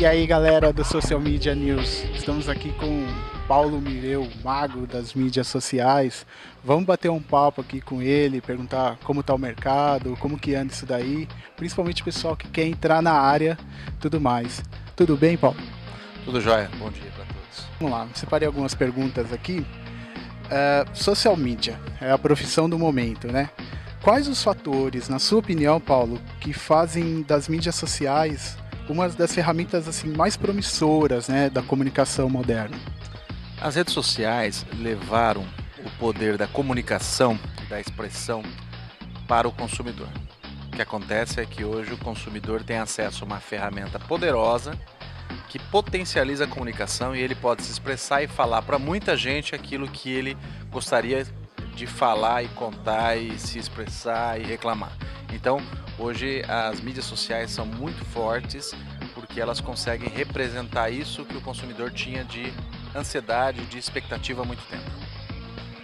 E aí, galera do Social Media News, estamos aqui com Paulo Mireu, mago das mídias sociais. Vamos bater um papo aqui com ele, perguntar como está o mercado, como que anda isso daí, principalmente o pessoal que quer entrar na área, tudo mais. Tudo bem, Paulo? Tudo jóia, bom dia para todos. Vamos lá, separei algumas perguntas aqui. Social media é a profissão do momento, né? Quais os fatores, na sua opinião, Paulo, que fazem das mídias sociais uma das ferramentas assim mais promissoras, né, da comunicação moderna? As redes sociais levaram o poder da comunicação e da expressão para o consumidor. O que acontece é que hoje o consumidor tem acesso a uma ferramenta poderosa que potencializa a comunicação e ele pode se expressar e falar para muita gente aquilo que ele gostaria de falar e contar e se expressar e reclamar. Então, hoje as mídias sociais são muito fortes porque elas conseguem representar isso que o consumidor tinha de ansiedade, de expectativa há muito tempo.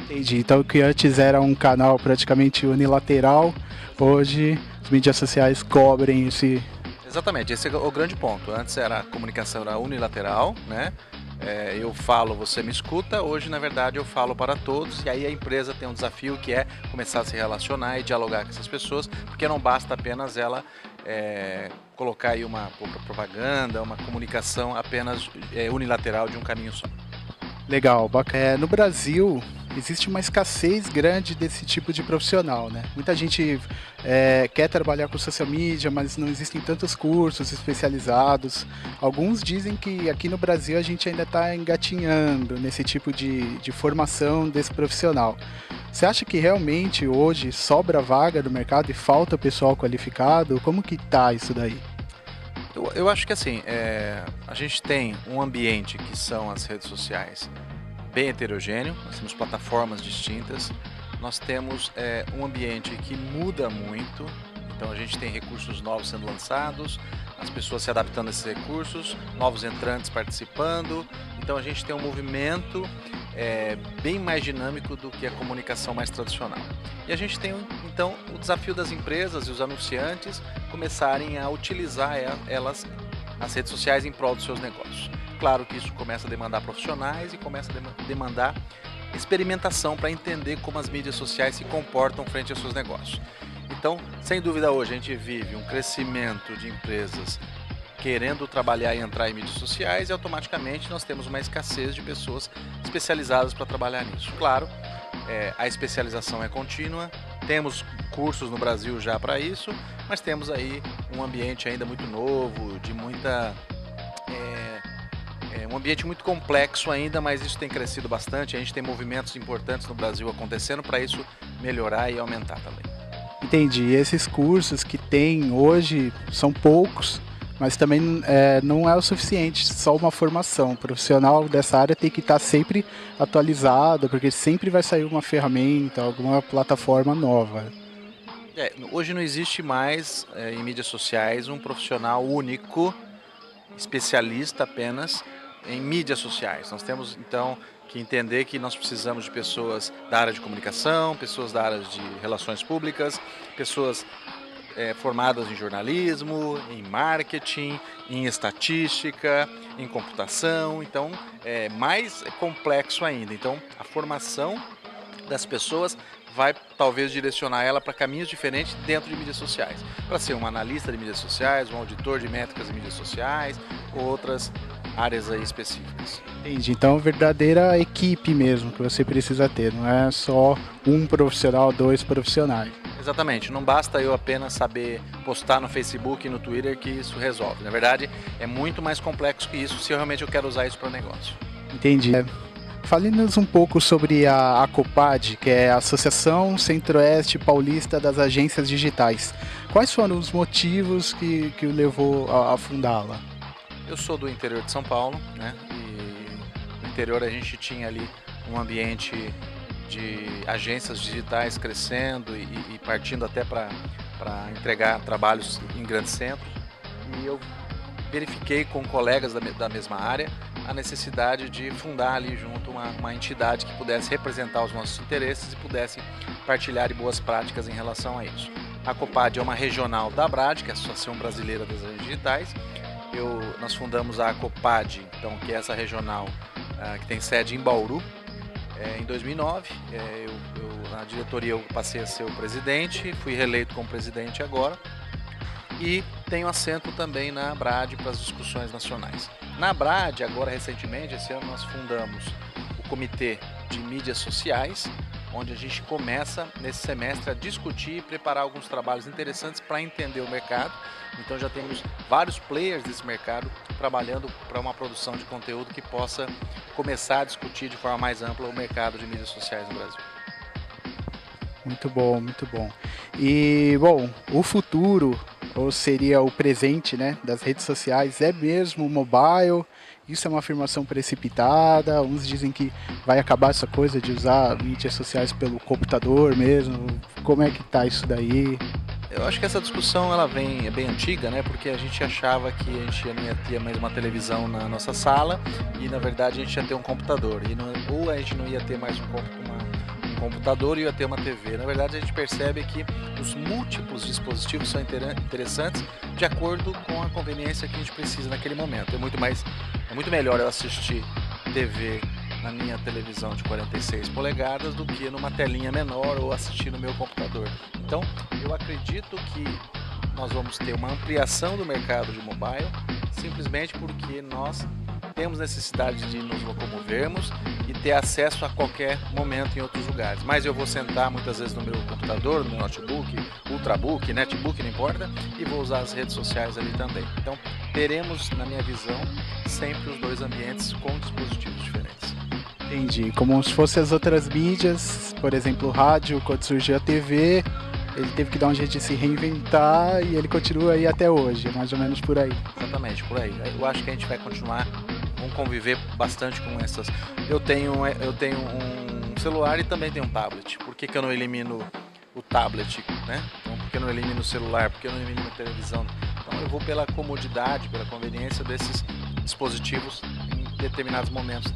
Entendi. Então, o que antes era um canal praticamente unilateral, hoje as mídias sociais cobrem esse... Exatamente, esse é o grande ponto. Antes a comunicação era unilateral, né? Eu falo, você me escuta. Hoje, na verdade, eu falo para todos. E aí a empresa tem um desafio que é começar a se relacionar e dialogar com essas pessoas, porque não basta apenas ela colocar aí uma propaganda, uma comunicação apenas unilateral de um caminho só. Legal, bacana. No Brasil existe uma escassez grande desse tipo de profissional, né? Muita gente quer trabalhar com social media, mas não existem tantos cursos especializados. Alguns dizem que aqui no Brasil a gente ainda está engatinhando nesse tipo de formação desse profissional. Você acha que realmente hoje sobra vaga no mercado e falta pessoal qualificado? Como que tá isso daí? Eu acho que assim, a gente tem um ambiente que são as redes sociais bem heterogêneo, nós temos plataformas distintas, nós temos um ambiente que muda muito, então a gente tem recursos novos sendo lançados, as pessoas se adaptando a esses recursos, novos entrantes participando, então a gente tem um movimento bem mais dinâmico do que a comunicação mais tradicional. E a gente tem então o desafio das empresas e os anunciantes começarem a utilizar as redes sociais em prol dos seus negócios. Claro que isso começa a demandar profissionais e começa a demandar experimentação para entender como as mídias sociais se comportam frente aos seus negócios. Então, sem dúvida hoje a gente vive um crescimento de empresas querendo trabalhar e entrar em mídias sociais e automaticamente nós temos uma escassez de pessoas especializadas para trabalhar nisso. Claro, a especialização é contínua, temos cursos no Brasil já para isso, mas temos aí um ambiente ainda muito novo, de muita... um ambiente muito complexo ainda, mas isso tem crescido bastante, a gente tem movimentos importantes no Brasil acontecendo para isso melhorar e aumentar também. Entendi. E esses cursos que tem hoje são poucos, mas também não é o suficiente, só uma formação. O profissional dessa área tem que estar sempre atualizado, porque sempre vai sair uma ferramenta, alguma plataforma nova. Hoje não existe mais em mídias sociais um profissional único, especialista apenas em mídias sociais. Nós temos então que entender que nós precisamos de pessoas da área de comunicação, pessoas da área de relações públicas, pessoas formadas em jornalismo, em marketing, em estatística, em computação. Então é mais complexo ainda. Então a formação das pessoas vai talvez direcionar ela para caminhos diferentes dentro de mídias sociais, para ser um analista de mídias sociais, um auditor de métricas de mídias sociais, ou outras áreas aí específicas. Entendi. Então, verdadeira equipe mesmo que você precisa ter, não é só um profissional, dois profissionais. Exatamente, não basta eu apenas saber postar no Facebook e no Twitter que isso resolve. Na verdade, é muito mais complexo que isso se realmente eu quero usar isso para negócio. Entendi. Fale-nos um pouco sobre a ACOPAD, que é a Associação Centro-Oeste Paulista das Agências Digitais. Quais foram os motivos que o levou a fundá-la? Eu sou do interior de São Paulo, né? E no interior a gente tinha ali um ambiente de agências digitais crescendo e partindo até para entregar trabalhos em grandes centros. E eu verifiquei com colegas da mesma área a necessidade de fundar ali junto uma entidade que pudesse representar os nossos interesses e pudesse partilhar de boas práticas em relação a isso. A ACOPAD é uma regional da ABRAD, que é a Associação Brasileira das Agências Digitais, nós fundamos a Copad, então, que é essa regional que tem sede em Bauru. Em 2009, na diretoria eu passei a ser o presidente, fui reeleito como presidente agora e tenho assento também na ABRAD para as discussões nacionais. Na ABRAD, agora recentemente, esse ano nós fundamos o Comitê de Mídias Sociais, onde a gente começa nesse semestre a discutir e preparar alguns trabalhos interessantes para entender o mercado. Então já temos vários players desse mercado trabalhando para uma produção de conteúdo que possa começar a discutir de forma mais ampla o mercado de mídias sociais no Brasil. Muito bom, muito bom. E, bom, o futuro, ou seria o presente, né, das redes sociais é mesmo o mobile? Isso é uma afirmação precipitada? Uns dizem que vai acabar essa coisa de usar mídias sociais pelo computador mesmo. Como é que tá isso daí? Eu acho que essa discussão é bem antiga, né? Porque a gente achava que a gente não ia ter mais uma televisão na nossa sala e, na verdade, a gente ia ter um computador. Ou a gente não ia ter mais um computador e ia ter uma TV. Na verdade, a gente percebe que os múltiplos dispositivos são interessantes de acordo com a conveniência que a gente precisa naquele momento. É muito melhor eu assistir TV na minha televisão de 46 polegadas do que numa telinha menor ou assistir no meu computador. Então, eu acredito que nós vamos ter uma ampliação do mercado de mobile, simplesmente porque nós temos necessidade de nos locomovermos e ter acesso a qualquer momento em outros lugares. Mas eu vou sentar muitas vezes no meu computador, no meu notebook, ultrabook, netbook, não importa, e vou usar as redes sociais ali também. Então, teremos, na minha visão, sempre os dois ambientes com dispositivos diferentes. Entendi. Como se fossem as outras mídias, por exemplo, o rádio, quando surgiu a TV, ele teve que dar um jeito de se reinventar e ele continua aí até hoje, mais ou menos por aí. Exatamente, por aí. Eu acho que a gente vai continuar, vamos conviver bastante com essas. Eu tenho um celular e também tenho um tablet. Por que eu não elimino o tablet, né? Então, por que eu não elimino o celular? Por que eu não elimino a televisão? Então, eu vou pela comodidade, pela conveniência desses dispositivos em determinados momentos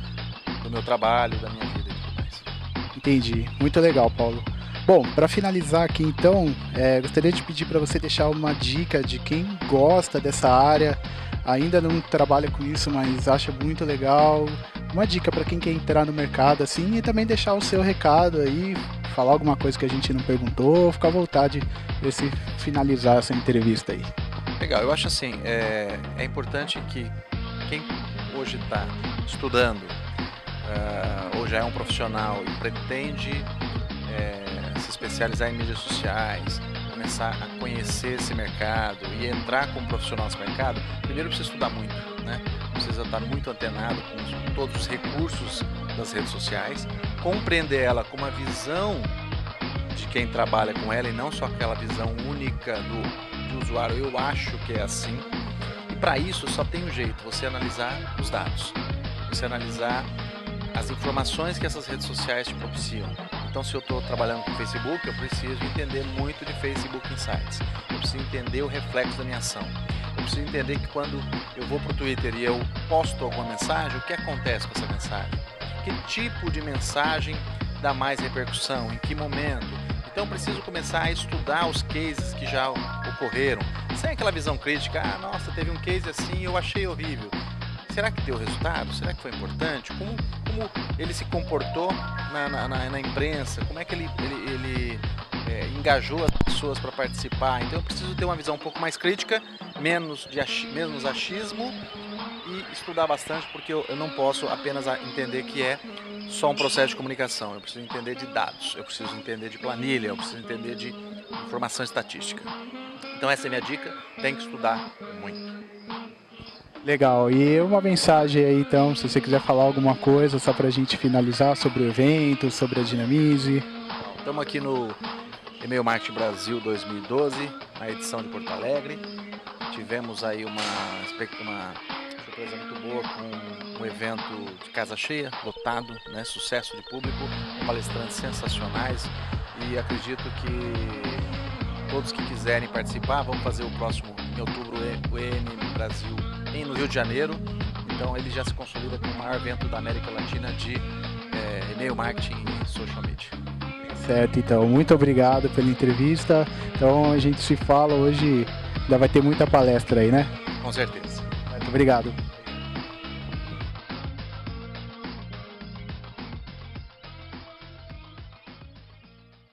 do meu trabalho, da minha vida e tudo mais. Entendi. Muito legal, Paulo. Bom, para finalizar aqui então, gostaria de pedir para você deixar uma dica de quem gosta dessa área, ainda não trabalha com isso, mas acha muito legal. Uma dica para quem quer entrar no mercado assim e também deixar o seu recado aí, falar alguma coisa que a gente não perguntou, fica à vontade para você finalizar essa entrevista aí. Legal, eu acho assim, é importante que quem hoje está estudando ou já é um profissional e pretende se especializar em mídias sociais, começar a conhecer esse mercado e entrar como profissional nesse mercado, primeiro precisa estudar muito, né? Precisa estar muito antenado com todos os recursos das redes sociais, compreender ela com uma visão de quem trabalha com ela e não só aquela visão única do usuário. Eu acho que é assim. E para isso só tem um jeito, você analisar os dados, você analisar as informações que essas redes sociais te propiciam. Então, se eu estou trabalhando com Facebook, eu preciso entender muito de Facebook Insights. Eu preciso entender o reflexo da minha ação. Eu preciso entender que quando eu vou para o Twitter e eu posto alguma mensagem, o que acontece com essa mensagem? Que tipo de mensagem dá mais repercussão? Em que momento? Então, eu preciso começar a estudar os cases que já ocorreram. Sem aquela visão crítica, nossa, teve um case assim e eu achei horrível. Será que deu resultado? Será que foi importante? Como ele se comportou na imprensa? Como é que ele engajou as pessoas para participar? Então eu preciso ter uma visão um pouco mais crítica, menos achismo e estudar bastante, porque eu não posso apenas entender que é só um processo de comunicação. Eu preciso entender de dados, eu preciso entender de planilha, eu preciso entender de informação estatística. Então essa é a minha dica, tem que estudar muito. Legal, e uma mensagem aí então, se você quiser falar alguma coisa só para a gente finalizar sobre o evento, sobre a Dinamize. Estamos aqui no E-mail Marketing Brasil 2012, na edição de Porto Alegre. Tivemos aí uma surpresa muito boa com um evento de casa cheia, lotado, né, sucesso de público, com palestrantes sensacionais e acredito que todos que quiserem participar, vamos fazer o próximo em outubro o EM Brasil no Rio de Janeiro, então ele já se consolida como o maior evento da América Latina de e-mail marketing e social media. Certo, então, muito obrigado pela entrevista. Então a gente se fala hoje, ainda vai ter muita palestra aí, né? Com certeza. Obrigado.